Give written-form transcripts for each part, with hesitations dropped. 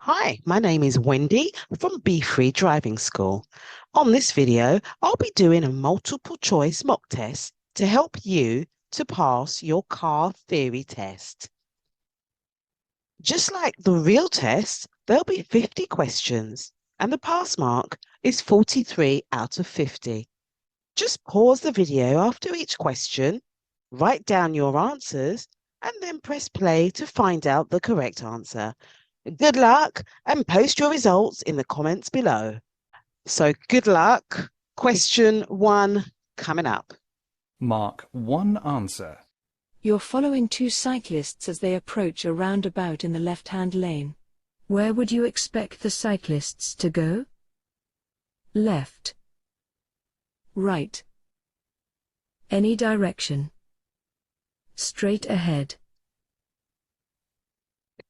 Hi, my name is Wendy from Be Free Driving School. On this video, I'll be doing a multiple choice mock test to help you to pass your car theory test. Just like the real test, there'll be 50 questions and the pass mark is 43 out of 50. Just pause the video after each question, write down your answers, and then press play to find out the correct answer. Good luck and post your results in the comments below. So good luck. Question one coming up. Mark one answer. You're following two cyclists as they approach a roundabout in the left-hand lane. Where would you expect the cyclists to go? Left. Right. Any direction. Straight ahead.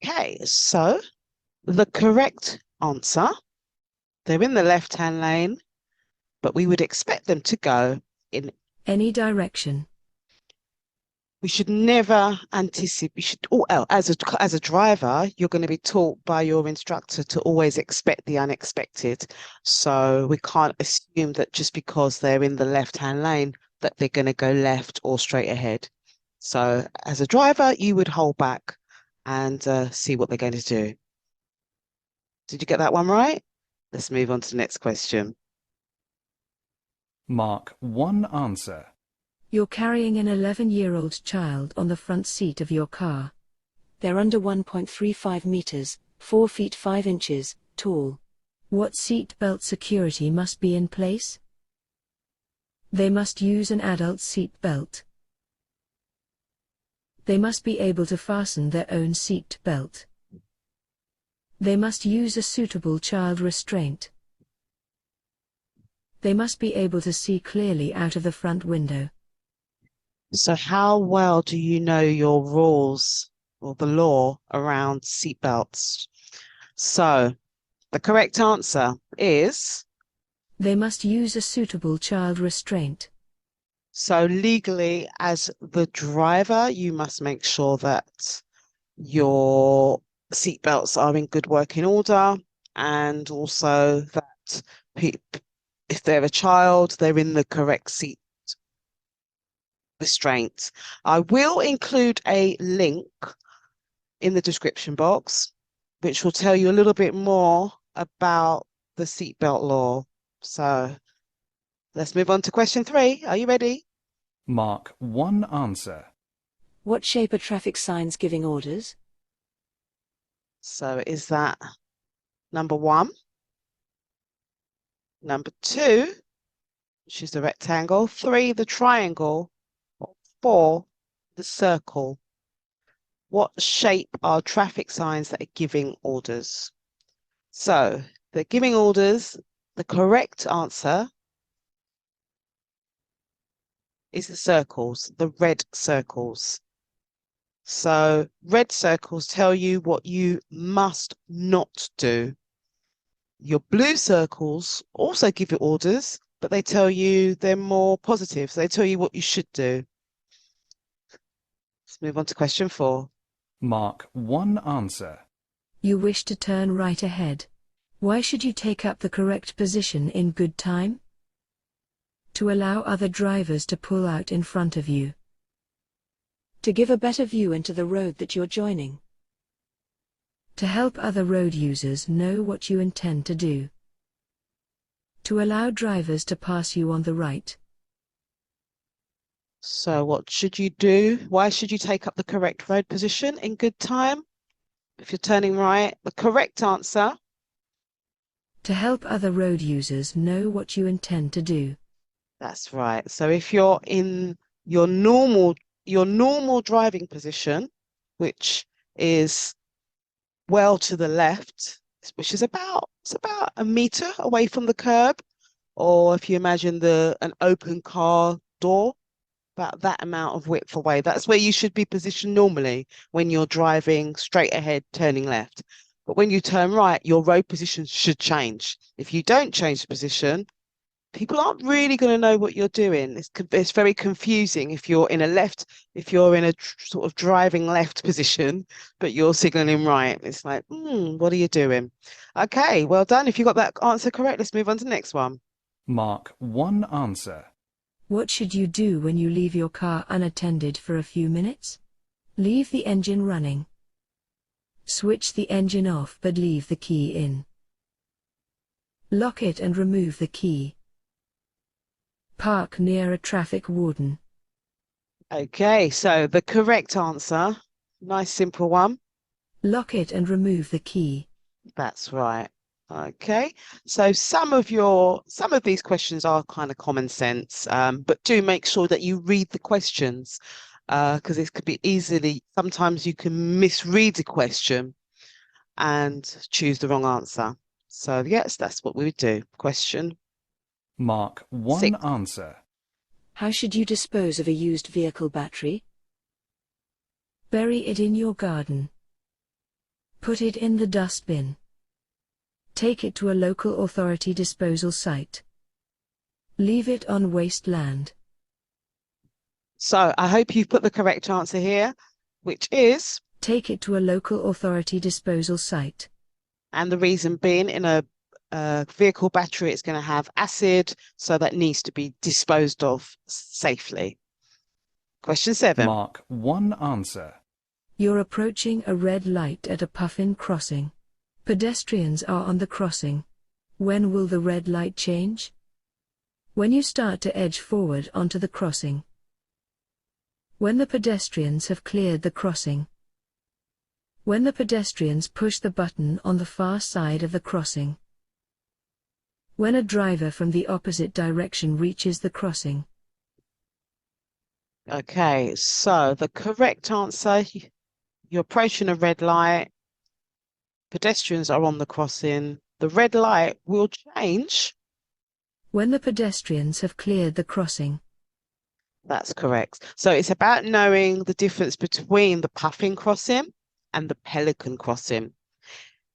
Okay, so the correct answer, they're in the left-hand lane, but we would expect them to go in. Any direction. We should never anticipate. We should, as a driver, you're going to be taught by your instructor to always expect the unexpected. So we can't assume that just because they're in the left-hand lane that they're going to go left or straight ahead. So as a driver, you would hold back and see what they're going to do. Did you get that one right? Let's move on to the next question. Mark one answer. You're carrying an 11-year-old child on the front seat of your car. They're under 1.35 meters, 4 feet 5 inches, tall. What seat belt security must be in place? They must use an adult seat belt. They must be able to fasten their own seat belt. They must use a suitable child restraint. They must be able to see clearly out of the front window. So how well do you know your rules or the law around seatbelts? So the correct answer is, They must use a suitable child restraint. so legally, as the driver, you must make sure that your seatbelts are in good working order, and also that if they're a child, they're in the correct seat restraint. I will include a link in the description box, which will tell you a little bit more about the seatbelt law. So let's move on to question 3. Are you ready? Mark one answer. What shape are traffic signs giving orders? So is that number 1, number 2, which is the rectangle, 3, the triangle, or 4, the circle? What shape are traffic signs that are giving orders? So they're giving orders. The correct answer is the circles, the red circles. So red circles tell you what you must not do. Your blue circles also give you orders, but they tell you they're more positive. So they tell you what you should do. Let's move on to question 4. Mark one answer. You wish to turn right ahead. Why should you take up the correct position in good time? To allow other drivers to pull out in front of you. To give a better view into the road that you're joining. To help other road users know what you intend to do. To allow drivers to pass you on the right. So what should you do? Why should you take up the correct road position in good time? If you're turning right, the correct answer. To help other road users know what you intend to do. That's right. So if you're in your normal driving position, which is well to the left, which is about a meter away from the curb, or if you imagine an open car door, about that amount of width away. That's where you should be positioned normally when you're driving straight ahead, turning left. But when you turn right, your road position should change. If you don't change the position, people aren't really going to know what you're doing. It's very confusing if you're in a sort of driving left position, but you're signaling right. It's like, what are you doing? Okay, well done. If you got that answer correct, let's move on to the next one. Mark 1 answer. What should you do when you leave your car unattended for a few minutes? Leave the engine running. Switch the engine off but leave the key in. Lock it and remove the key. Park near a traffic warden. Okay, so the correct answer, nice simple one. Lock it and remove the key. That's right. Okay, so some of these questions are kind of common sense, but do make sure that you read the questions, because it could be sometimes you can misread the question and choose the wrong answer. So yes, that's what we would do. Question Mark 1 6. answer. How should you dispose of a used vehicle battery? Bury it in your garden. Put it in the dustbin. Take it to a local authority disposal site. Leave it on wasteland. So I hope you've put the correct answer here, which is, Take it to a local authority disposal site. and the reason being, in a vehicle battery, it's going to have acid, so that needs to be disposed of safely. Question 7. Mark 1 answer. You're approaching a red light at a puffin crossing. Pedestrians are on the crossing. When will the red light change? When you start to edge forward onto the crossing. When the pedestrians have cleared the crossing. When the pedestrians push the button on the far side of the crossing. When a driver from the opposite direction reaches the crossing. Okay, so the correct answer, you're approaching a red light, pedestrians are on the crossing, the red light will change. When the pedestrians have cleared the crossing. That's correct. So it's about knowing the difference between the puffin crossing and the pelican crossing.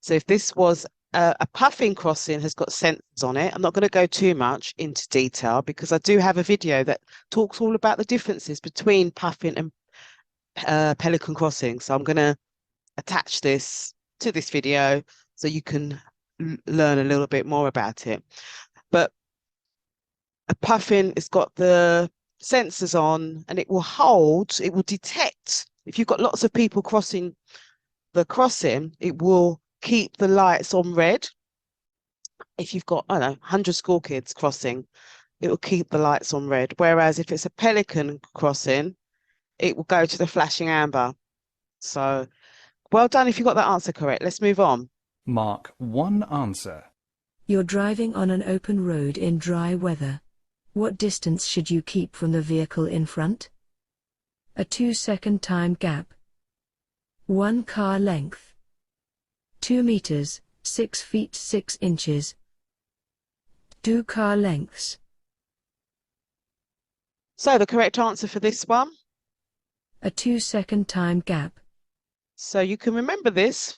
So if this was a puffin crossing has got sensors on it, I'm not going to go too much into detail because I do have a video that talks all about the differences between puffin and pelican crossing. So I'm going to attach this to this video so you can learn a little bit more about it. But a puffin has got the sensors on, and it will detect if you've got lots of people crossing the crossing, it will keep the lights on red. If you've got, I don't know, 100 school kids crossing, it will keep the lights on red. Whereas if it's a pelican crossing, it will go to the flashing amber. So well done if you got that answer correct. Let's move on. Mark 1 answer. You're driving on an open road in dry weather. What distance should you keep from the vehicle in front? A 2-second time gap. 1 car length. 2 meters, 6 feet 6 inches. 2 car lengths. So the correct answer for this one. A 2-second time gap. So you can remember this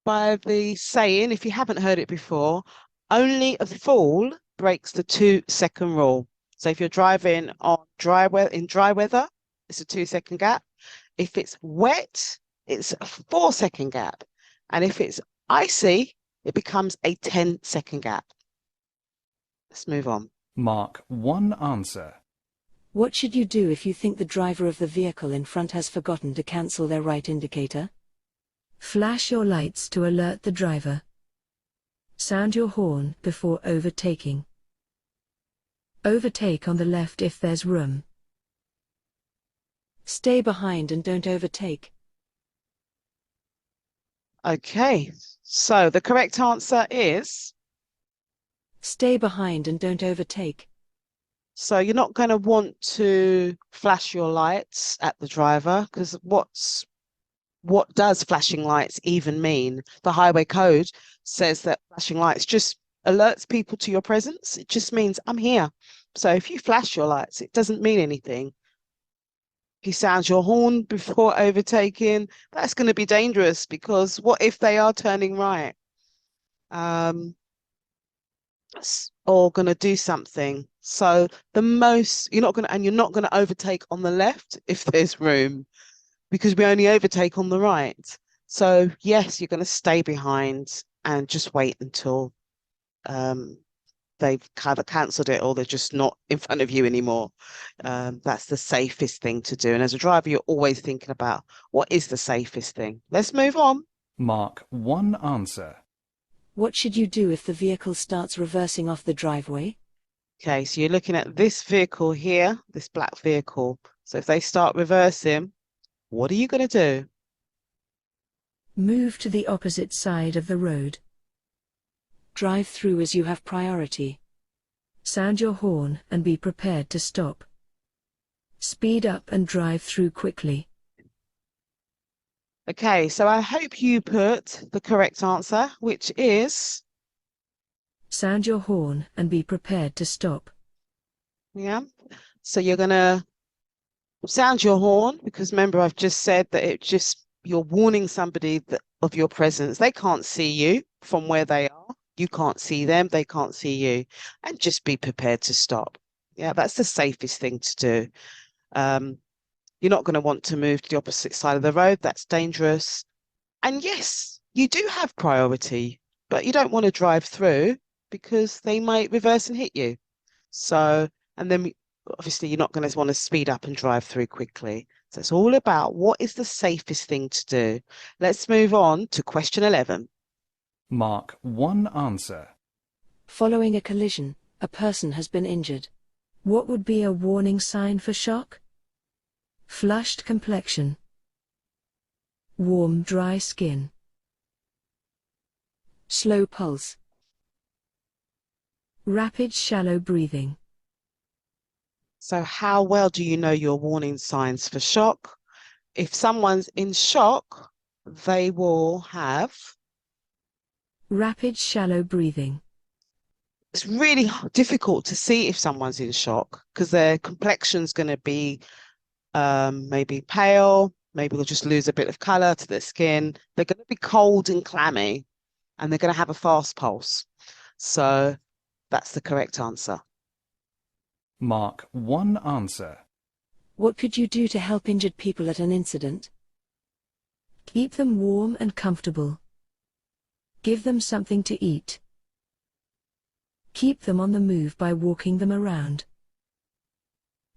by the saying, if you haven't heard it before, only a fool breaks the 2-second rule. So if you're driving on in dry weather, it's a 2-second gap. If it's wet, it's a 4-second gap. And if it's icy, it becomes a 10-second gap. Let's move on. Mark 1 answer. What should you do if you think the driver of the vehicle in front has forgotten to cancel their right indicator? Flash your lights to alert the driver. Sound your horn before overtaking. Overtake on the left if there's room. Stay behind and don't overtake. Okay, so the correct answer is, Stay behind and don't overtake. so you're not going to want to flash your lights at the driver, because what does flashing lights even mean? The highway code says that flashing lights just alerts people to your presence. It just means I'm here. So if you flash your lights, it doesn't mean anything. If you sound your horn before overtaking, that's going to be dangerous, because what if they are turning right? or going to do something. So the most you're not going to, and you're not going to overtake on the left if there's room, because we only overtake on the right. So yes, you're going to stay behind and just wait until um, they've kind of cancelled it or they're just not in front of you anymore. That's the safest thing to do. And as a driver, you're always thinking about what is the safest thing. Let's move on. Mark 1 answer. What should you do if the vehicle starts reversing off the driveway? Okay, so you're looking at this vehicle here, this black vehicle. So if they start reversing, what are you going to do? Move to the opposite side of the road. Drive through as you have priority. Sound your horn and be prepared to stop. Speed up and drive through quickly. Okay, so I hope you put the correct answer, which is, Sound your horn and be prepared to stop. yeah. So you're going to sound your horn because remember, I've just said that you're warning somebody of your presence. They can't see you from where they are. You can't see them. They can't see you. And just be prepared to stop. Yeah, that's the safest thing to do. You're not going to want to move to the opposite side of the road. That's dangerous. And yes, you do have priority, but you don't want to drive through because they might reverse and hit you. So, and then obviously you're not going to want to speed up and drive through quickly. So it's all about what is the safest thing to do. Let's move on to question 11. Mark 1 answer. Following a collision, a person has been injured. What would be a warning sign for shock? Flushed complexion. Warm, dry skin. Slow pulse. Rapid, shallow breathing. So how well do you know your warning signs for shock? If someone's in shock, they will have, Rapid, shallow breathing. it's really difficult to see if someone's in shock because their complexion's going to be maybe pale, maybe they'll just lose a bit of color to their skin. They're going to be cold and clammy, and they're going to have a fast pulse. So that's the correct answer. Mark 1 answer. What could you do to help injured people at an incident? Keep them warm and comfortable. Give them something to eat. Keep them on the move by walking them around.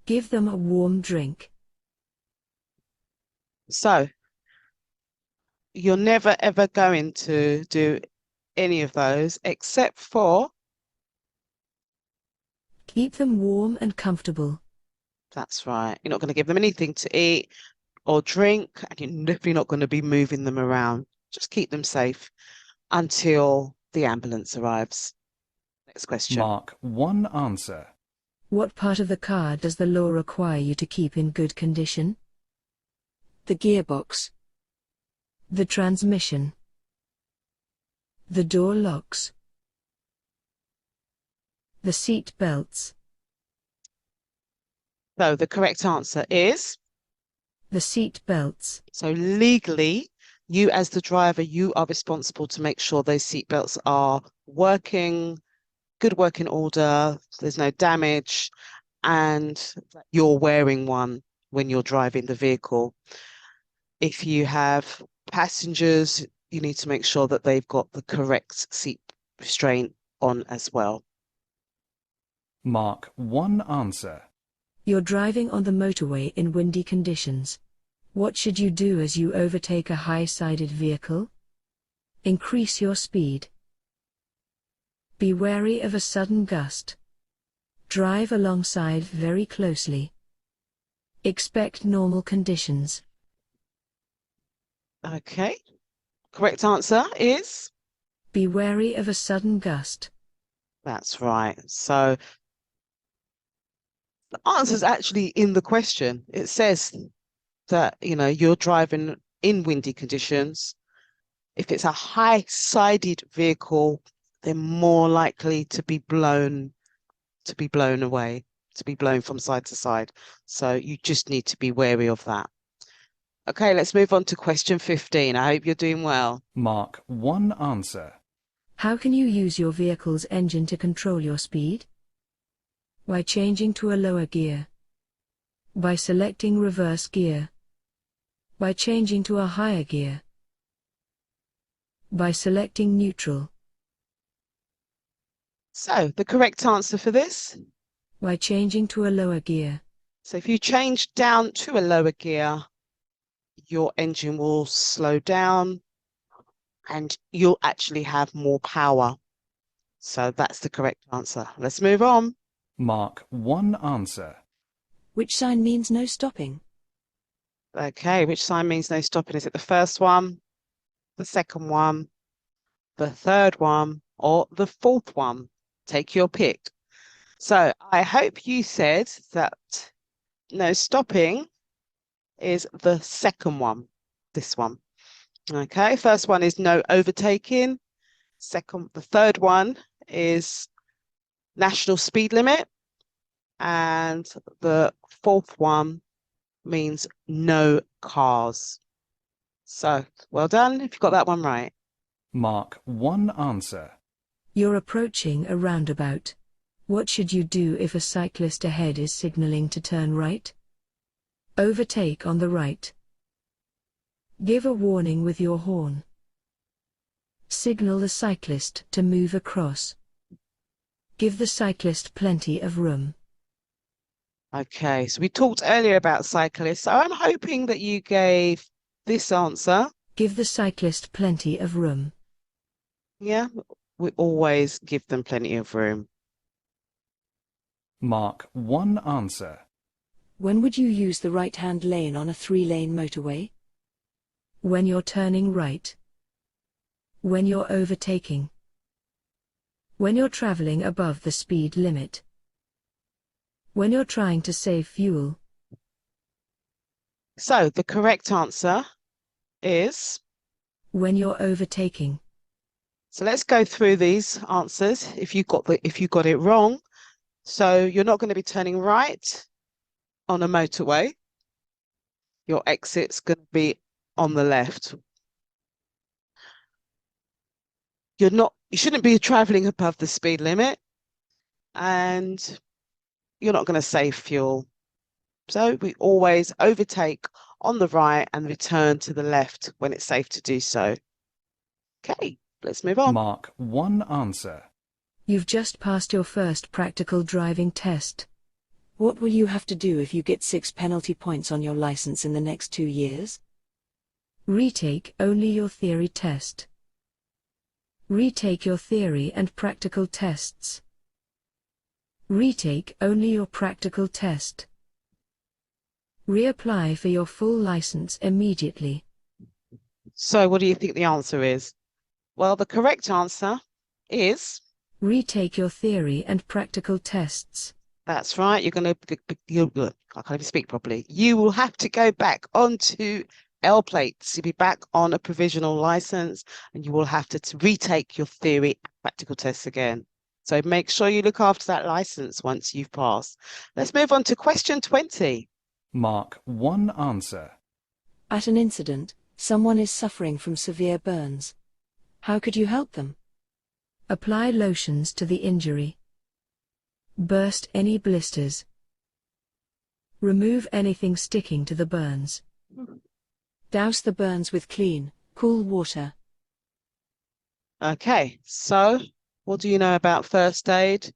Give them a warm drink. So you're never ever going to do any of those except for, Keep them warm and comfortable. that's right, you're not going to give them anything to eat or drink, and you're definitely not going to be moving them around. Just keep them safe until the ambulance arrives. Next question. Mark 1 answer. What part of the car does the law require you to keep in good condition? The gearbox. The transmission. The door locks. The seat belts. So the correct answer is, The seat belts. so legally, you as the driver, you are responsible to make sure those seat belts are working, good working order, there's no damage, and you're wearing one when you're driving the vehicle. If you have passengers, you need to make sure that they've got the correct seat restraint on as well. Mark 1 answer. You're driving on the motorway in windy conditions. What should you do as you overtake a high-sided vehicle? Increase your speed. Be wary of a sudden gust. Drive alongside very closely. Expect normal conditions. Okay. Correct answer is, Be wary of a sudden gust. that's right. So the answer is actually in the question. It says that, you're driving in windy conditions. If it's a high-sided vehicle, they're more likely to be blown away, to be blown from side to side. So you just need to be wary of that. Okay, let's move on to question 15. I hope you're doing well. Mark 1 answer. How can you use your vehicle's engine to control your speed? By changing to a lower gear. By selecting reverse gear. By changing to a higher gear. By selecting neutral. So the correct answer for this, By changing to a lower gear. so if you change down to a lower gear, your engine will slow down and you'll actually have more power. So that's the correct answer. Let's move on. Mark 1 answer. Which sign means no stopping? Okay, which sign means no stopping? Is it the first one, the second one, the third one, or the fourth one? Take your pick. So I hope you said that no stopping is the second one, this one. Okay, first one is no overtaking. The third one is national speed limit. And the fourth one means no cars. So well done if you got that one right. Mark 1 answer. You're approaching a roundabout. What should you do if a cyclist ahead is signaling to turn right? Overtake on the right. Give a warning with your horn. Signal the cyclist to move across. Give the cyclist plenty of room. Okay, so we talked earlier about cyclists. So I'm hoping that you gave this answer. Give the cyclist plenty of room. Yeah, we always give them plenty of room. Mark 1 answer. When would you use the right-hand lane on a 3-lane motorway? When you're turning right. When you're overtaking. When you're traveling above the speed limit. When you're trying to save fuel. So the correct answer is, When you're overtaking. so let's go through these answers if you got it wrong. So you're not going to be turning right on a motorway. Your exit's going to be on the left. You shouldn't be traveling above the speed limit, and you're not going to save fuel. So we always overtake on the right and return to the left when it's safe to do so. Okay, let's move on. Mark 1 answer. You've just passed your first practical driving test. What will you have to do if you get 6 penalty points on your license in the next 2 years? Retake only your theory test. Retake your theory and practical tests. Retake only your practical test. Reapply for your full license immediately. So what do you think the answer is? Well, the correct answer is, Retake your theory and practical tests. that's right, I can't even speak properly. You will have to go back onto L plates. You'll be back on a provisional license and you will have to retake your theory and practical tests again. So make sure you look after that license once you've passed. Let's move on to question 20. Mark 1 answer. At an incident, someone is suffering from severe burns. How could you help them? Apply lotions to the injury. Burst any blisters. Remove anything sticking to the burns. Douse the burns with clean, cool water. Okay, so what do you know about first aid?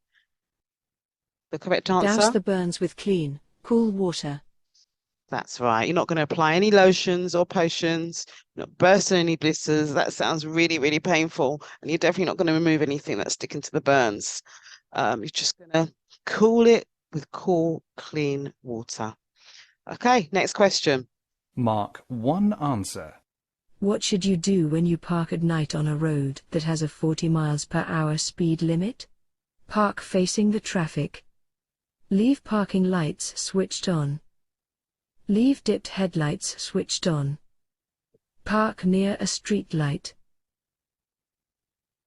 The correct answer? Douse the burns with clean, cool water. That's right. You're not going to apply any lotions or potions, you're not bursting any blisters. That sounds really, really painful. And you're definitely not going to remove anything that's sticking to the burns. You're just going to cool it with cool, clean water. Okay, next question. Mark 1 answer. What should you do when you park at night on a road that has a 40 miles per hour speed limit? Park facing the traffic. Leave parking lights switched on. Leave dipped headlights switched on. Park near a street light.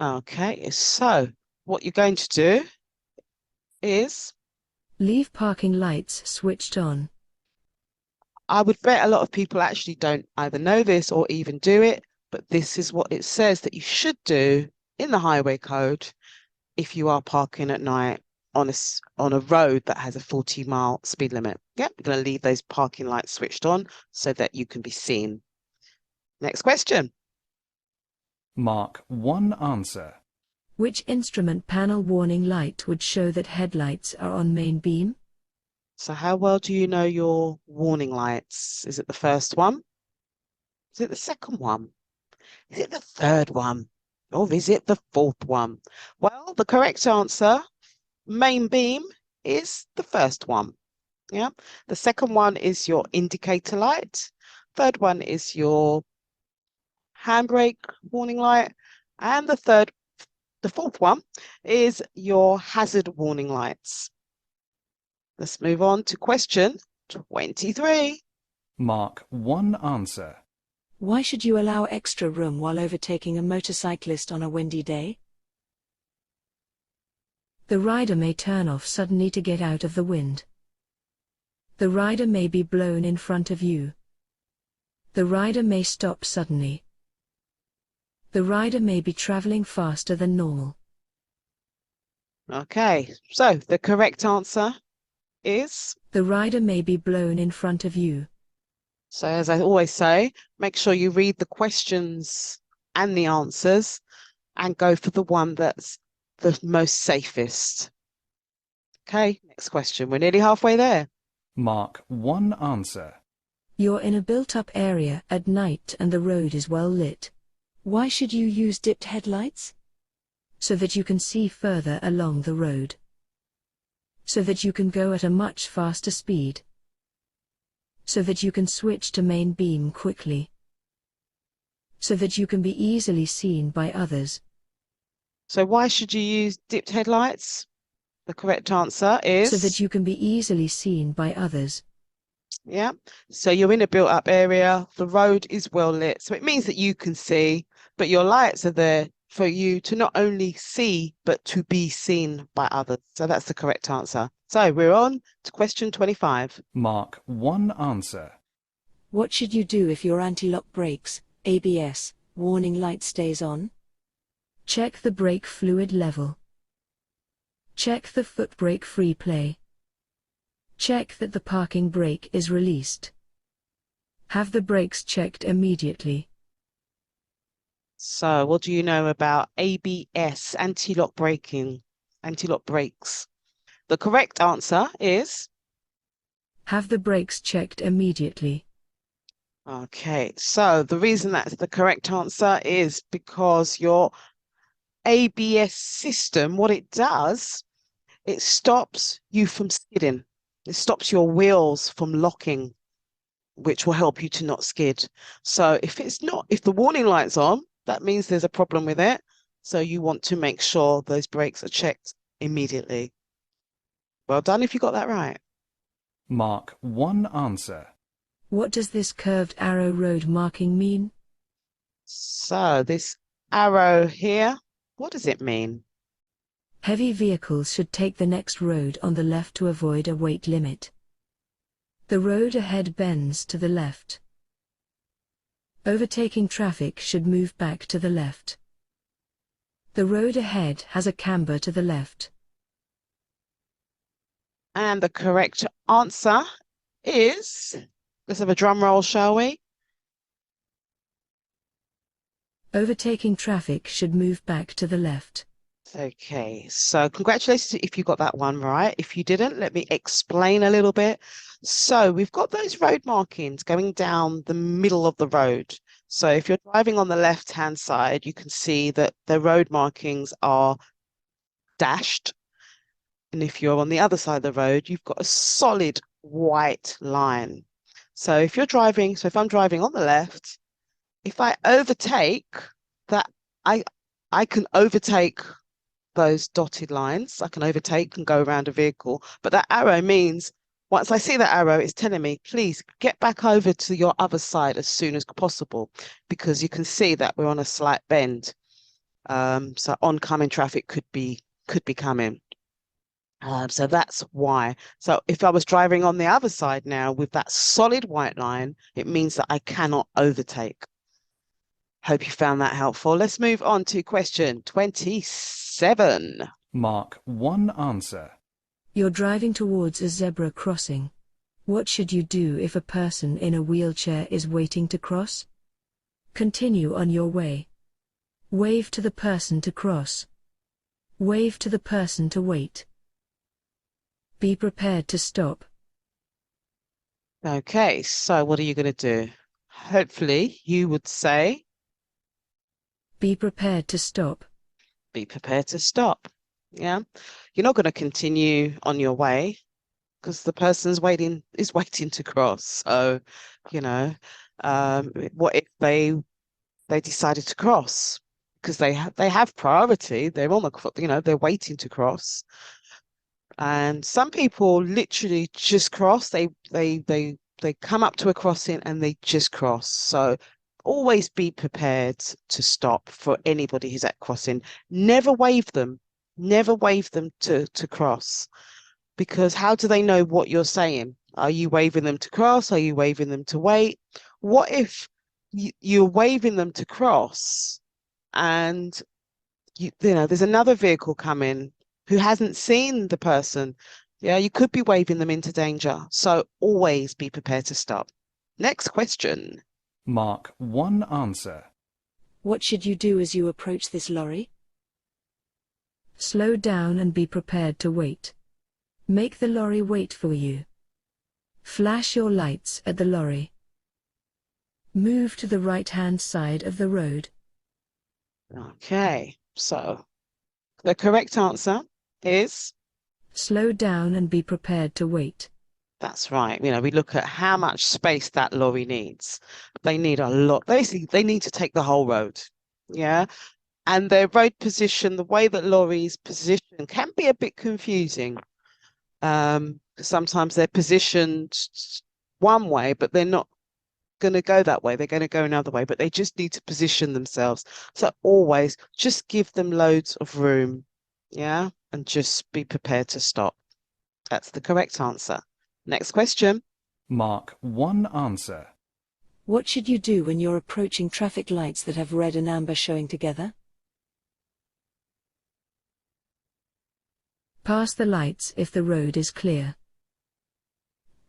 Okay, so what you're going to do is, Leave parking lights switched on. I would bet a lot of people actually don't either know this or even do it, but this is what it says that you should do in the highway code if you are parking at night on a road that has a 40-mile speed limit. Yep, we're going to leave those parking lights switched on so that you can be seen. Next question. Mark 1 answer. Which instrument panel warning light would show that headlights are on main beam? So how well do you know your warning lights? Is it the first one? Is it the second one? Is it the third one? Or is it the fourth one? Well, the correct answer, main beam, is the first one. Yeah. The second one is your indicator light. Third one is your handbrake warning light. And the fourth one is your hazard warning lights. Let's move on to question 23. Mark 1 answer. Why should you allow extra room while overtaking a motorcyclist on a windy day? The rider may turn off suddenly to get out of the wind. The rider may be blown in front of you. The rider may stop suddenly. The rider may be traveling faster than normal. Okay, so the correct answer is, The rider may be blown in front of you. so as I always say, make sure you read the questions and the answers and go for the one that's the most safest. Okay, next question. We're nearly halfway there. Mark 1 answer. You're in a built-up area at night and the road is well lit. Why should you use dipped headlights? So that you can see further along the road. So that you can go at a much faster speed. So that you can switch to main beam quickly. So that you can be easily seen by others. So why should you use dipped headlights? The correct answer is, So that you can be easily seen by others. yeah. So you're in a built-up area. The road is well lit. So it means that you can see, but your lights are there for you to not only see, but to be seen by others. So that's the correct answer. So we're on to question 25. Mark 1 answer. What should you do if your anti-lock brakes, ABS, warning light stays on? Check the brake fluid level. Check the foot brake free play. Check that the parking brake is released. Have the brakes checked immediately. So what do you know about ABS, anti-lock braking, anti-lock brakes? The correct answer is, Have the brakes checked immediately. okay, so the reason that's the correct answer is because your ABS system, what it does, it stops you from skidding. It stops your wheels from locking, which will help you to not skid. So if the warning light's on, that means there's a problem with it. So you want to make sure those brakes are checked immediately. Well done if you got that right. Mark 1 answer. What does this curved arrow road marking mean? So this arrow here, what does it mean? Heavy vehicles should take the next road on the left to avoid a weight limit. The road ahead bends to the left. Overtaking traffic should move back to the left. The road ahead has a camber to the left. And the correct answer is, let's have a drum roll, shall we? Overtaking traffic should move back to the left. Okay, so congratulations if you got that one right. If you didn't, let me explain a little bit. So we've got those road markings going down the middle of the road. So if you're driving on the left-hand side, you can see that the road markings are dashed. And if you're on the other side of the road, you've got a solid white line. So if I'm driving on the left, if I overtake that, I can overtake those dotted lines. I can overtake and go around a vehicle, but that arrow means once I see that arrow, it's telling me, please get back over to your other side as soon as possible, because you can see that we're on a slight bend. So oncoming traffic could be coming. So that's why. So if I was driving on the other side now with that solid white line, it means that I cannot overtake. Hope you found that helpful. Let's move on to question 27. Mark 1 answer. You're driving towards a zebra crossing. What should you do if a person in a wheelchair is waiting to cross? Continue on your way. Wave to the person to cross. Wave to the person to wait. Be prepared to stop. Okay, so what are you going to do? Hopefully, you would say, Be prepared to stop. be prepared to stop. Yeah, you're not going to continue on your way because the person's waiting is waiting to cross. So, you know, what if they decided to cross because they have priority. They're on the, they're waiting to cross. And some people literally just cross. They come up to a crossing and they just cross. So always be prepared to stop for anybody who's at crossing. Never wave them. Never wave them to cross. Because how do they know what you're saying? Are you waving them to cross? Are you waving them to wait? What if you're waving them to cross and there's another vehicle coming who hasn't seen the person? Yeah, you could be waving them into danger. So always be prepared to stop. Next question. Mark 1 answer. What should you do as you approach this lorry? Slow down and be prepared to wait. Make the lorry wait for you. Flash your lights at the lorry. Move to the right-hand side of the road. Okay, so the correct answer is, Slow down and be prepared to wait. that's right. We look at how much space that lorry needs. They need a lot. Basically, they need to take the whole road. Yeah. And their road position, the way that lorries position can be a bit confusing. Sometimes they're positioned one way, but they're not going to go that way. They're going to go another way, but they just need to position themselves. So always just give them loads of room. Yeah. And just be prepared to stop. That's the correct answer. Next question. Mark 1 answer. What should you do when you're approaching traffic lights that have red and amber showing together? Pass the lights if the road is clear.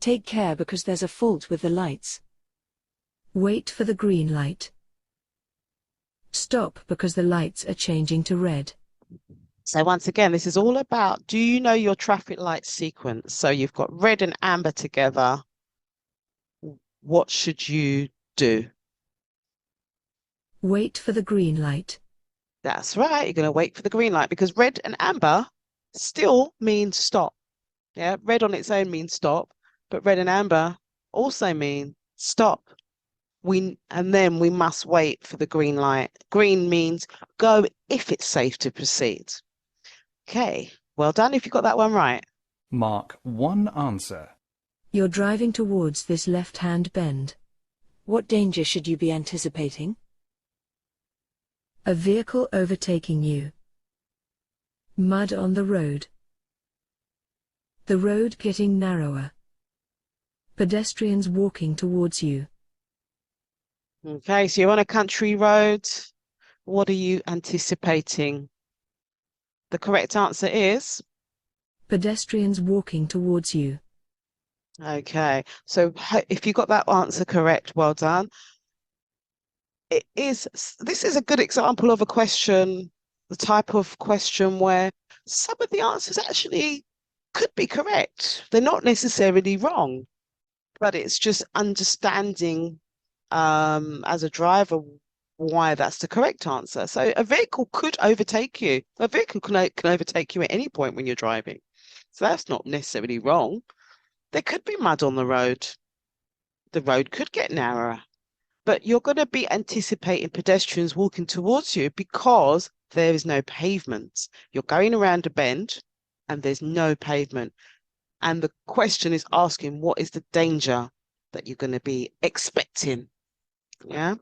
Take care because there's a fault with the lights. Wait for the green light. Stop because the lights are changing to red. So once again, this is all about, do you know your traffic light sequence? So you've got red and amber together. What should you do? Wait for the green light. That's right. You're going to wait for the green light because red and amber still means stop. Yeah, red on its own means stop, but red and amber also mean stop. And then we must wait for the green light. Green means go if it's safe to proceed. Okay, well done if you got that one right. Mark 1 answer. You're driving towards this left-hand bend. What danger should you be anticipating? A vehicle overtaking you. Mud on the road. The road getting narrower. Pedestrians walking towards you. Okay, so you're on a country road. What are you anticipating? The correct answer is, Pedestrians walking towards you. okay, so if you got that answer correct, well done. This is a good example of a question, the type of question where some of the answers actually could be correct. They're not necessarily wrong, but it's just understanding as a driver why that's the correct answer. So a vehicle could overtake you. A vehicle can overtake you at any point when you're driving. So that's not necessarily wrong. There could be mud on the road. The road could get narrower, but you're going to be anticipating pedestrians walking towards you because there is no pavement. You're going around a bend and there's no pavement. And the question is asking, what is the danger that you're going to be expecting? Yeah.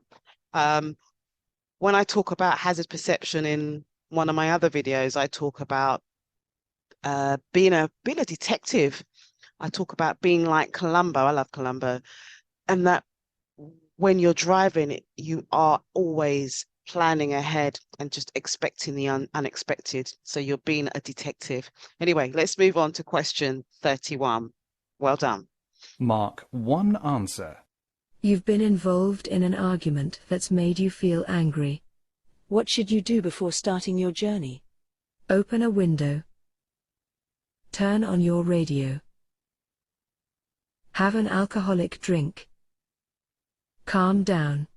When I talk about hazard perception in one of my other videos, I talk about being a detective. I talk about being like Columbo. I love Columbo, and that when you're driving, you are always planning ahead and just expecting the unexpected. So you're being a detective. Anyway, let's move on to question 31. Well done. Mark 1 answer. You've been involved in an argument that's made you feel angry. What should you do before starting your journey? Open a window. Turn on your radio. Have an alcoholic drink. Calm down.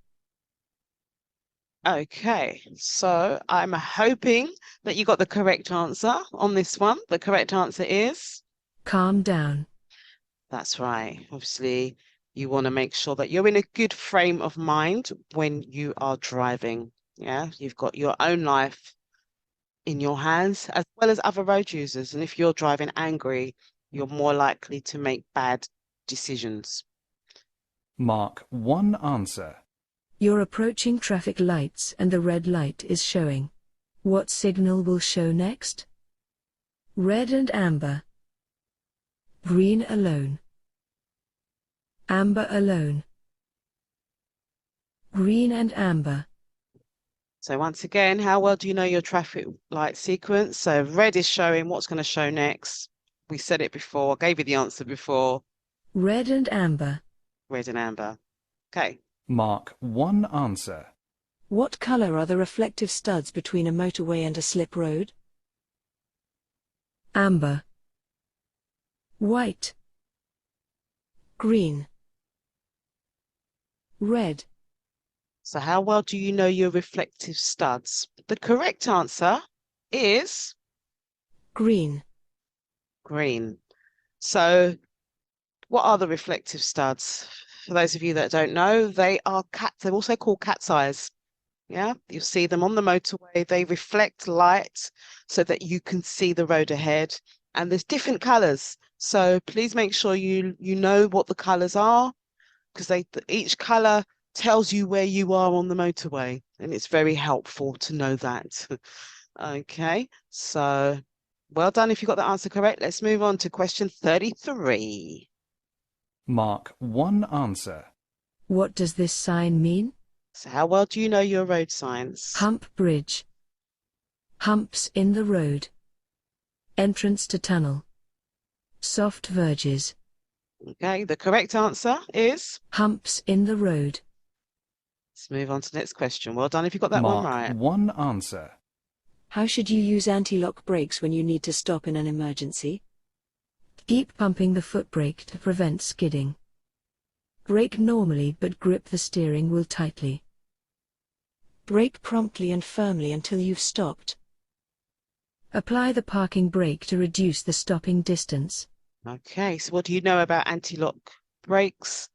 Okay, so I'm hoping that you got the correct answer on this one. The correct answer is, Calm down. that's right. Obviously, you want to make sure that you're in a good frame of mind when you are driving. Yeah, you've got your own life in your hands as well as other road users. And if you're driving angry, you're more likely to make bad decisions. Mark 1 answer. You're approaching traffic lights and the red light is showing. What signal will show next? Red and amber. Green alone. Amber alone. Green and amber. So once again, how well do you know your traffic light sequence? So red is showing what's going to show next. We said it before, I gave you the answer before. Red and amber. Red and amber. Okay. Mark 1 answer. What color are the reflective studs between a motorway and a slip road? Amber. White. Green. Red. So how well do you know your reflective studs? The correct answer is Green. green. So what are the reflective studs? For those of you that don't know, they're also called cat's eyes. Yeah, you see them on the motorway. They reflect light so that you can see the road ahead. And there's different colors. So please make sure you know what the colors are, because each color tells you where you are on the motorway. And it's very helpful to know that. Okay, so well done if you got the answer correct. Let's move on to question 33. Mark 1 answer. What does this sign mean? So how well do you know your road signs? Hump bridge. Humps in the road. Entrance to tunnel. Soft verges. Okay, the correct answer is, Humps in the road. let's move on to the next question. Well done if you got that one Mark right. 1 answer. How should you use anti-lock brakes when you need to stop in an emergency? Keep pumping the foot brake to prevent skidding. Brake normally but grip the steering wheel tightly. Brake promptly and firmly until you've stopped. Apply the parking brake to reduce the stopping distance. Okay, so what do you know about anti-lock brakes?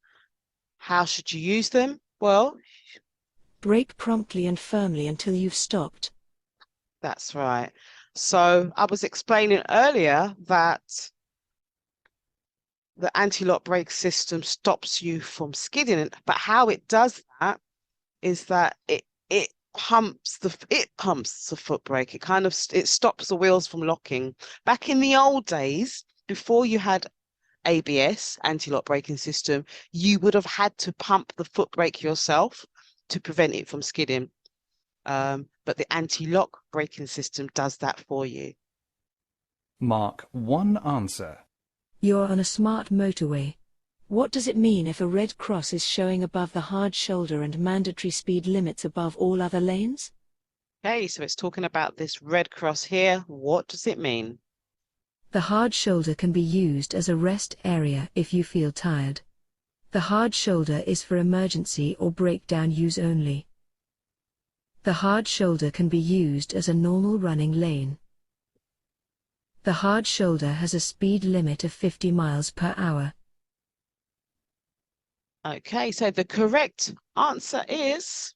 How should you use them? Well, Brake promptly and firmly until you've stopped. that's right. So I was explaining earlier that the anti-lock brake system stops you from skidding, but how it does that is that it pumps the foot brake. It stops the wheels from locking. Back in the old days, before you had ABS, anti-lock braking system, you would have had to pump the foot brake yourself to prevent it from skidding. But the anti-lock braking system does that for you. Mark 1 answer. You're on a smart motorway. What does it mean if a red cross is showing above the hard shoulder and mandatory speed limits above all other lanes? Okay, so it's talking about this red cross here. What does it mean? The hard shoulder can be used as a rest area if you feel tired. The hard shoulder is for emergency or breakdown use only. The hard shoulder can be used as a normal running lane. The hard shoulder has a speed limit of 50 miles per hour. Okay, so the correct answer is,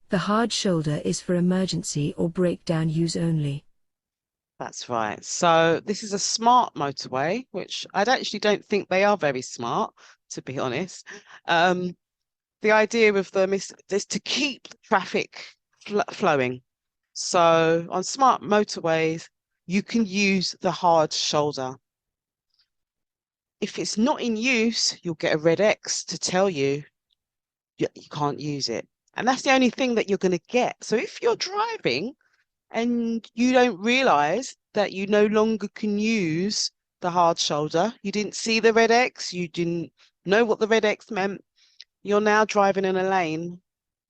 The hard shoulder is for emergency or breakdown use only. that's right. So this is a smart motorway, which actually don't think they are very smart, to be honest. The idea of them is to keep traffic flowing. So on smart motorways, you can use the hard shoulder. if it's not in use, you'll get a red X to tell you you can't use it. And that's the only thing that you're going to get. So if you're driving and you don't realize that you no longer can use the hard shoulder, you didn't see the red X, you didn't know what the red X meant, you're now driving in a lane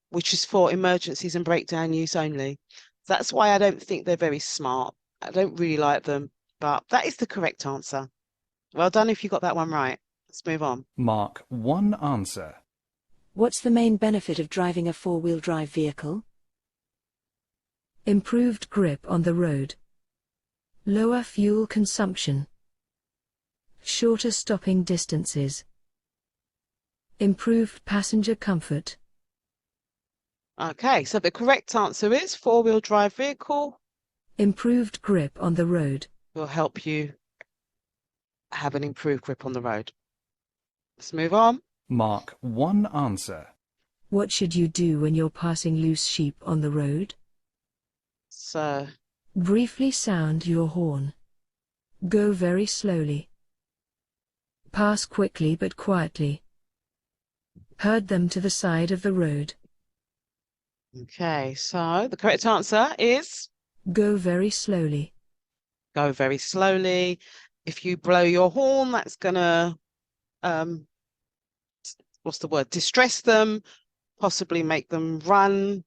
which is for emergencies and breakdown use only. That's why I don't think they're very smart. I don't really like them, but that is the correct answer. Well done if you got that one right. Let's move on. Mark 1 answer. What's the main benefit of driving a four-wheel drive vehicle? Improved grip on the road. Lower fuel consumption. Shorter stopping distances. Improved passenger comfort. Okay, so the correct answer is four-wheel drive vehicle Improved grip on the road. will help you have an improved grip on the road. Let's move on. Mark 1 answer. What should you do when you're passing loose sheep on the road? So, Briefly sound your horn. Go very slowly. Pass quickly but quietly. Herd them to the side of the road. okay, so the correct answer is Go very slowly. go very slowly. If you blow your horn, that's gonna, what's the word? Distress them, possibly make them run,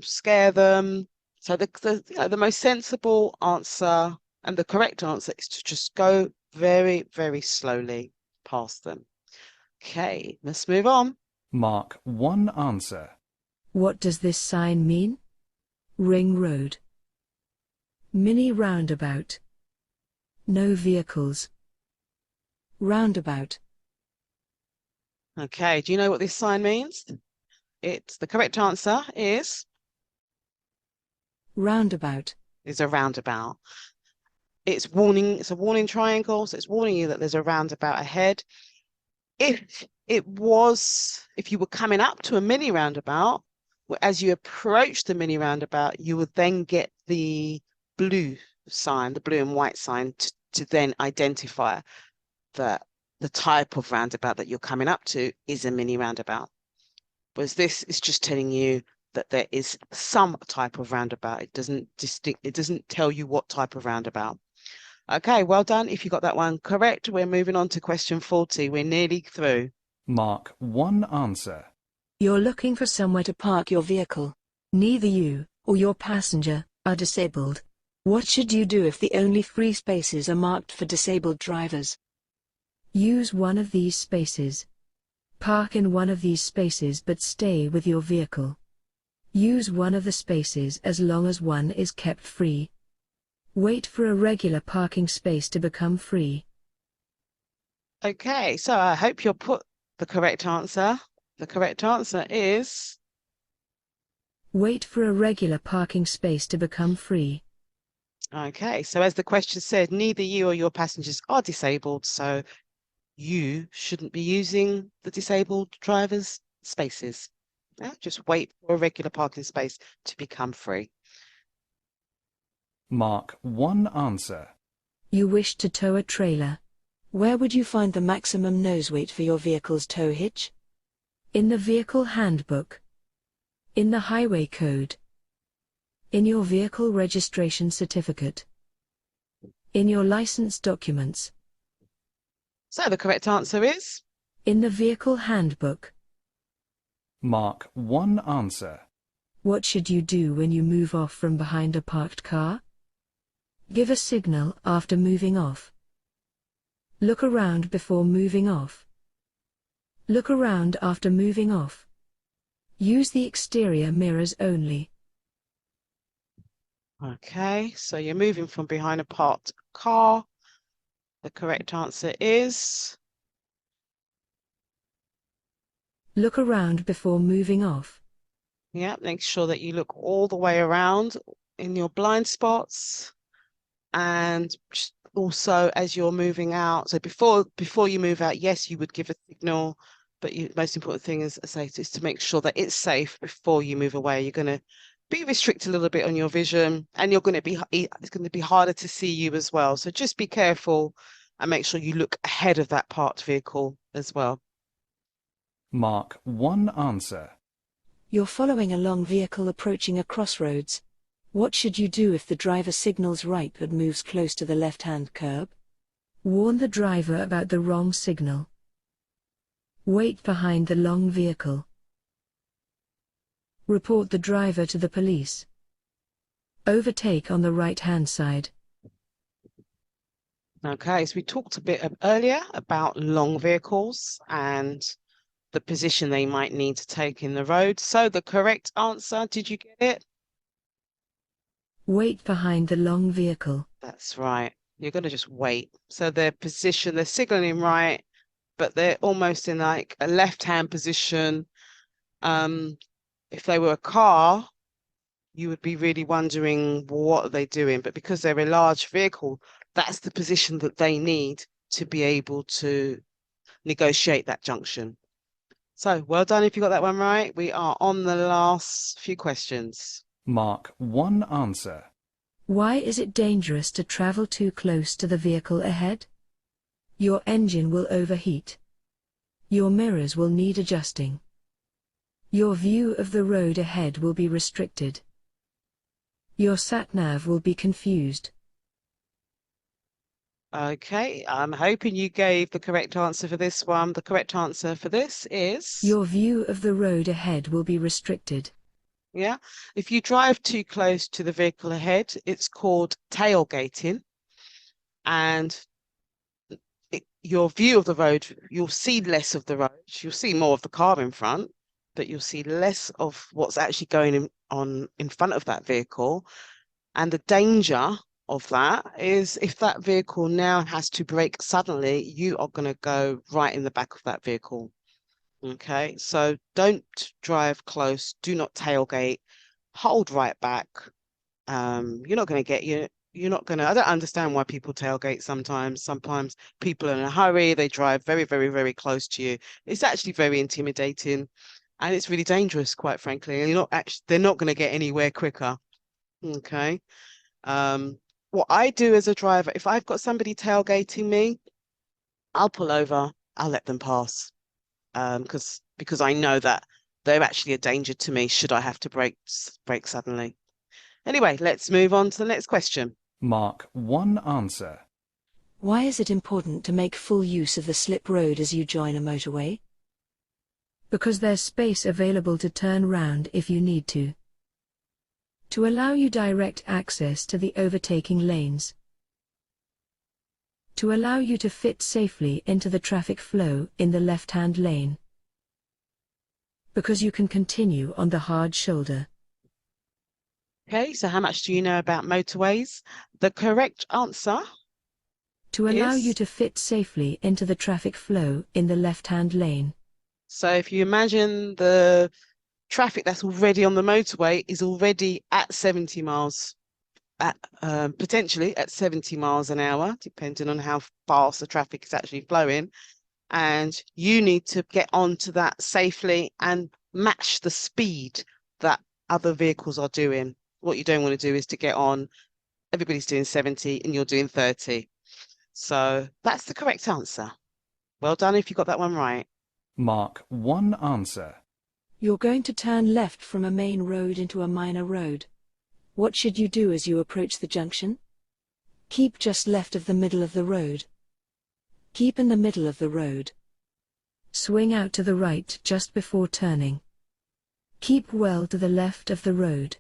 scare them. So the most sensible answer and the correct answer is to just go very, very slowly past them. Okay, let's move on. Mark 1 answer. What does this sign mean? Ring road. Mini roundabout. No vehicles. Roundabout. Okay, do you know what this sign means? The correct answer is Roundabout. a roundabout. It's a warning triangle, so it's warning you that there's a roundabout ahead. If you were coming up to a mini roundabout, as you approach the mini roundabout, you would then get the blue sign, the blue and white sign to then identify that the type of roundabout that you're coming up to is a mini roundabout. Whereas this is just telling you that there is some type of roundabout. It doesn't tell you what type of roundabout. Okay, well done if you got that one correct. We're moving on to question 40. We're nearly through. Mark 1 answer. You're looking for somewhere to park your vehicle. Neither you or your passenger are disabled. What should you do if the only free spaces are marked for disabled drivers? Use one of these spaces. Park in one of these spaces but stay with your vehicle. Use one of the spaces as long as one is kept free. Wait for a regular parking space to become free. Okay, so I hope you'll put the correct answer. The correct answer is Wait for a regular parking space to become free. okay. So as the question said, neither you or your passengers are disabled, so you shouldn't be using the disabled drivers' spaces. Yeah, just wait for a regular parking space to become free. Mark 1 answer. You wish to tow a trailer. Where would you find the maximum nose weight for your vehicle's tow hitch? In the vehicle handbook. In the highway code. In your vehicle registration certificate. In your license documents. So the correct answer is In the vehicle handbook. Mark 1 answer. What should you do when you move off from behind a parked car? Give a signal after moving off. Look around before moving off. Look around after moving off. Use the exterior mirrors only. okay. So you're moving from behind a parked car. The correct answer is Look around before moving off. yeah. Make sure that you look all the way around in your blind spots, and also as you're moving out. So before you move out, yes, you would give a signal, but the most important thing is, as I say, is to make sure that it's safe before you move away. You're going to be restricted a little bit on your vision, and it's going to be harder to see you as well. So just be careful and make sure you look ahead of that parked vehicle as well. Mark 1 answer. You're following a long vehicle approaching a crossroads. What should you do if the driver signals right but moves close to the left-hand curb? Warn the driver about the wrong signal. Wait behind the long vehicle. Report the driver to the police. Overtake on the right-hand side. Okay, so we talked a bit earlier about long vehicles and the position they might need to take in the road. So the correct answer, did you get it? Wait behind the long vehicle. That's right. You're going to just wait. So their position, they're signaling right, but they're almost in like a left-hand position. If they were a car, you would be really wondering what are they doing. But because they're a large vehicle, that's the position that they need to be able to negotiate that junction. So well done if you got that one right. We are on the last few questions. Mark 1 answer. Why is it dangerous to travel too close to the vehicle ahead? Your engine will overheat. Your mirrors will need adjusting. Your view of the road ahead will be restricted. Your sat-nav will be confused. Okay, I'm hoping you gave the correct answer for this one. The correct answer for this is... Your view of the road ahead will be restricted. Yeah, if you drive too close to the vehicle ahead, it's called tailgating. And your view of the road, you'll see less of the road. You'll see more of the car in front, but you'll see less of what's actually going on in front of that vehicle. And the danger of that is if that vehicle now has to brake suddenly, you are going to go right in the back of that vehicle. Okay, so don't drive close, do not tailgate, hold right back. You're not going to get you're not going to, I don't understand why people tailgate sometimes. Sometimes people are in a hurry, they drive very, very, very close to you. It's actually very intimidating and it's really dangerous, quite frankly. And they're not going to get anywhere quicker. Okay. What I do as a driver, if I've got somebody tailgating me, I'll pull over, I'll let them pass. Because I know that they're actually a danger to me should I have to brake suddenly. Anyway, let's move on to the next question. Mark 1 answer. Why is it important to make full use of the slip road as you join a motorway? Because there's space available to turn round if you need to. To allow you direct access to the overtaking lanes. To allow you to fit safely into the traffic flow in the left-hand lane. Because you can continue on the hard shoulder. Okay, so how much do you know about motorways? The correct answer to allow is... you to fit safely into the traffic flow in the left-hand lane. So if you imagine the traffic that's already on the motorway is already at 70 miles, potentially at 70 miles an hour, depending on how fast the traffic is actually flowing. And you need to get onto that safely and match the speed that other vehicles are doing. What you don't want to do is to get on, everybody's doing 70 and you're doing 30. So that's the correct answer. Well done if you got that one right. Mark 1 answer. You're going to turn left from a main road into a minor road. What should you do as you approach the junction? Keep just left of the middle of the road. Keep in the middle of the road. Swing out to the right just before turning. Keep well to the left of the road.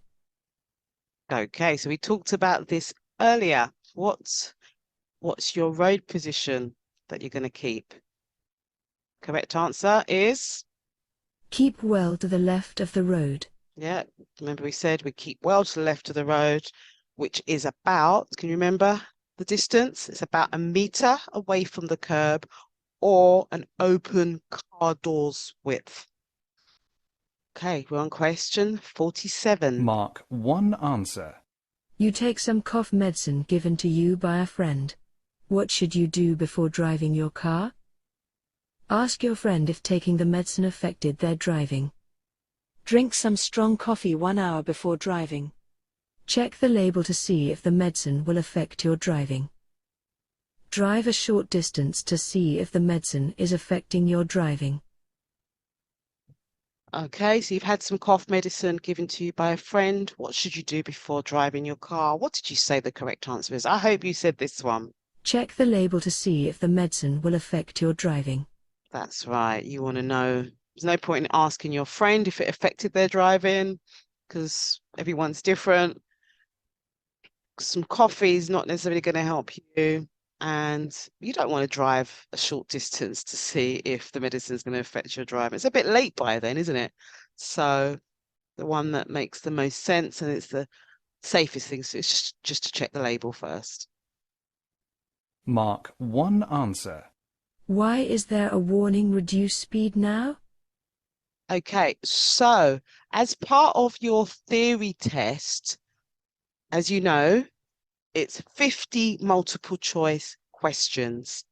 Okay, so we talked about this earlier. What's your road position that you're going to keep? Correct answer is? Keep well to the left of the road. Yeah, remember we said we keep well to the left of the road, which is about, can you remember the distance? It's about 1 meter away from the curb or an open car door's width. Okay, we're on question 47. Mark 1 answer. You take some cough medicine given to you by a friend. What should you do before driving your car? Ask your friend if taking the medicine affected their driving. Drink some strong coffee 1 hour before driving. Check the label to see if the medicine will affect your driving. Drive a short distance to see if the medicine is affecting your driving. Okay, so you've had some cough medicine given to you by a friend. What should you do before driving your car? What did you say the correct answer is? I hope you said this one. Check the label to see if the medicine will affect your driving. That's right. You want to know. There's no point in asking your friend if it affected their driving because everyone's different. Some coffee is not necessarily going to help you. And you don't want to drive a short distance to see if the medicine is going to affect your driving. It's a bit late by then, isn't it? So the one that makes the most sense and it's the safest thing is just to check the label first. Mark 1 answer. Why is there a warning reduce speed now? Okay, so as part of your theory test, as you know, it's 50 multiple choice questions.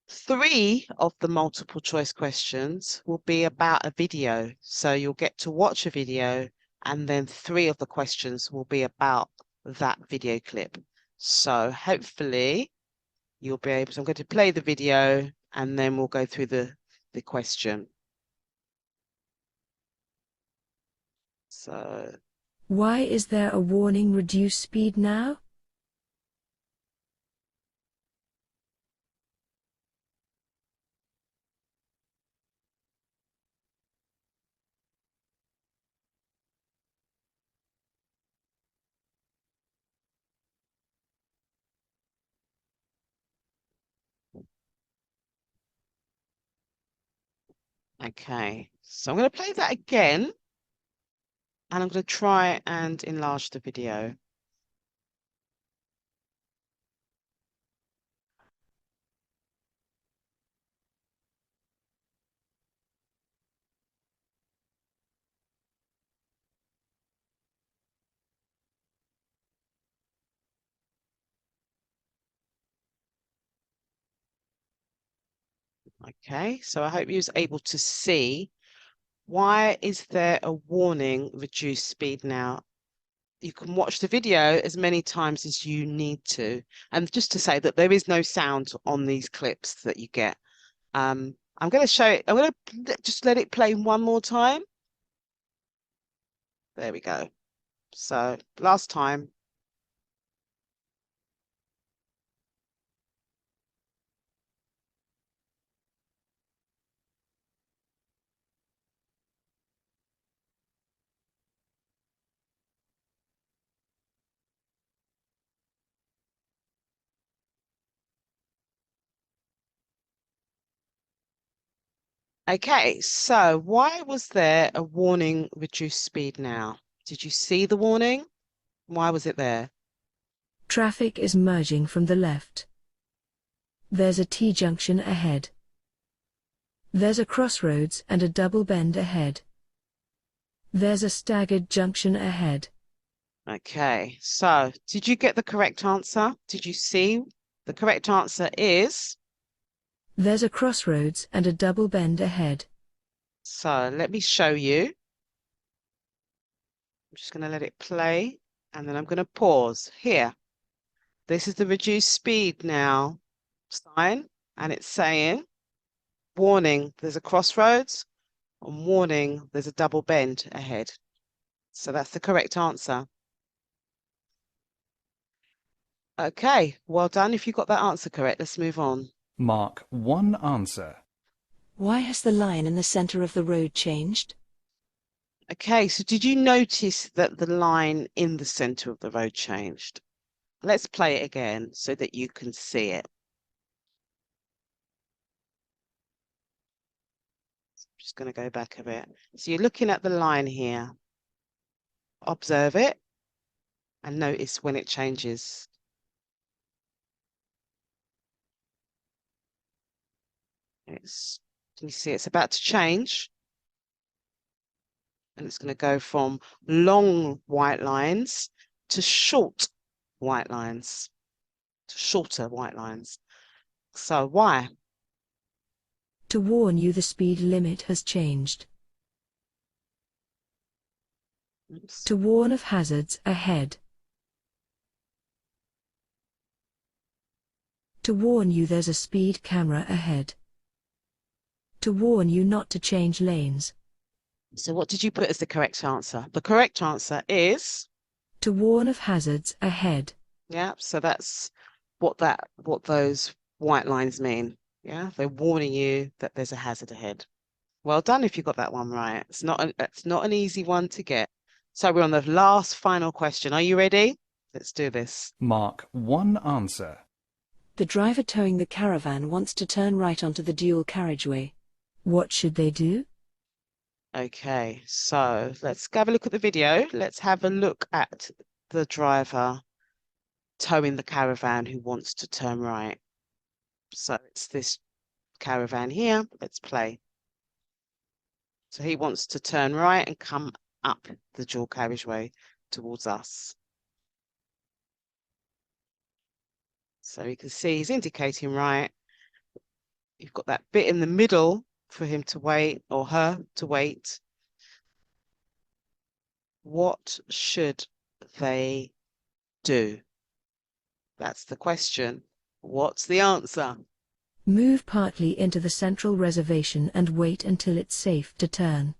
3 of the multiple choice questions will be about a video. So you'll get to watch a video, and then 3 of the questions will be about that video clip. So hopefully you'll be able to, I'm going to play the video and then we'll go through the question. So, Why is there a warning reduce speed now? okay, so I'm going to play that again and I'm going to try and enlarge the video. Okay, so I hope you was able to see. Why is there a warning reduce speed now? You can watch the video as many times as you need to. And just to say that there is no sound on these clips that you get. I'm going to show it. I'm going to just let it play one more time. There we go. So last time. Okay, so why was there a warning reduce speed now? Did you see the warning? Why was it there? Traffic is merging from the left. There's a T-junction ahead. There's a crossroads and a double bend ahead. There's a staggered junction ahead. Okay, so did you get the correct answer? Did you see? The correct answer is, There's a crossroads and a double bend ahead. so let me show you. I'm just going to let it play and then I'm going to pause here. This is the reduced speed now sign, and it's saying, warning, there's a crossroads, and warning, there's a double bend ahead. So that's the correct answer. Okay, well done. If you got that answer correct, let's move on. Mark 1 answer. Why has the line in the center of the road changed? Okay, so did you notice that the line in the center of the road changed? Let's play it again so that you can see it. Just going to go back a bit. So you're looking at the line here. Observe it and notice when it changes. Can you see it's about to change? And it's going to go from long white lines to short white lines, to shorter white lines. So why? To warn you the speed limit has changed. Oops. To warn of hazards ahead. To warn you there's a speed camera ahead. To warn you not to change lanes. So what did you put as the correct answer? The correct answer is, To warn of hazards ahead. yeah, so that's what those white lines mean. Yeah, they're warning you that there's a hazard ahead. Well done if you got that one right. It's not an easy one to get. So we're on the last final question. Are you ready? Let's do this. Mark 1 answer. The driver towing the caravan wants to turn right onto the dual carriageway. What should they do? Okay, so let's have a look at the video. Let's have a look at the driver towing the caravan who wants to turn right. So it's this caravan here. Let's play. So he wants to turn right and come up the dual carriageway towards us. So you can see he's indicating right. You've got that bit in the middle for him to wait or her to wait. What should they do? That's the question. What's the answer? Move partly into the central reservation and wait until it's safe to turn.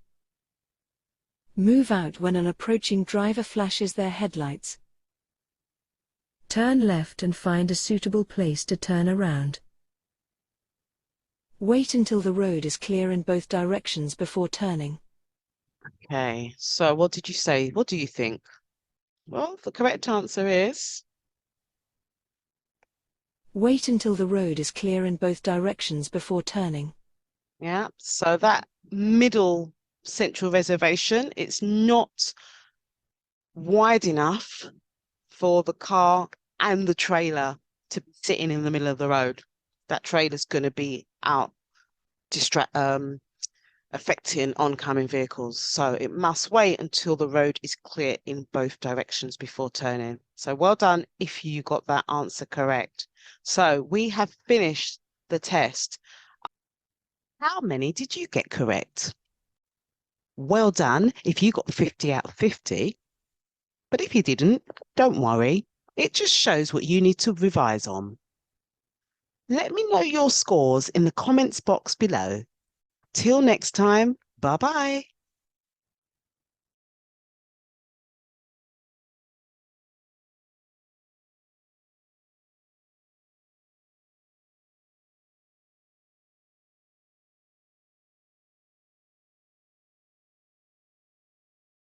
Move out when an approaching driver flashes their headlights. Turn left and find a suitable place to turn around. Wait until the road is clear in both directions before turning. Okay, so what did you say? What do you think? Well, the correct answer is, Wait until the road is clear in both directions before turning. yeah, so that middle central reservation, it's not wide enough for the car and the trailer to be sitting in the middle of the road. That trailer's going to be out affecting oncoming vehicles. So it must wait until the road is clear in both directions before turning. So well done if you got that answer correct. So we have finished the test. How many did you get correct? Well done if you got 50 out of 50. But if you didn't, don't worry. It just shows what you need to revise on. Let me know your scores in the comments box below. Till next time, bye-bye.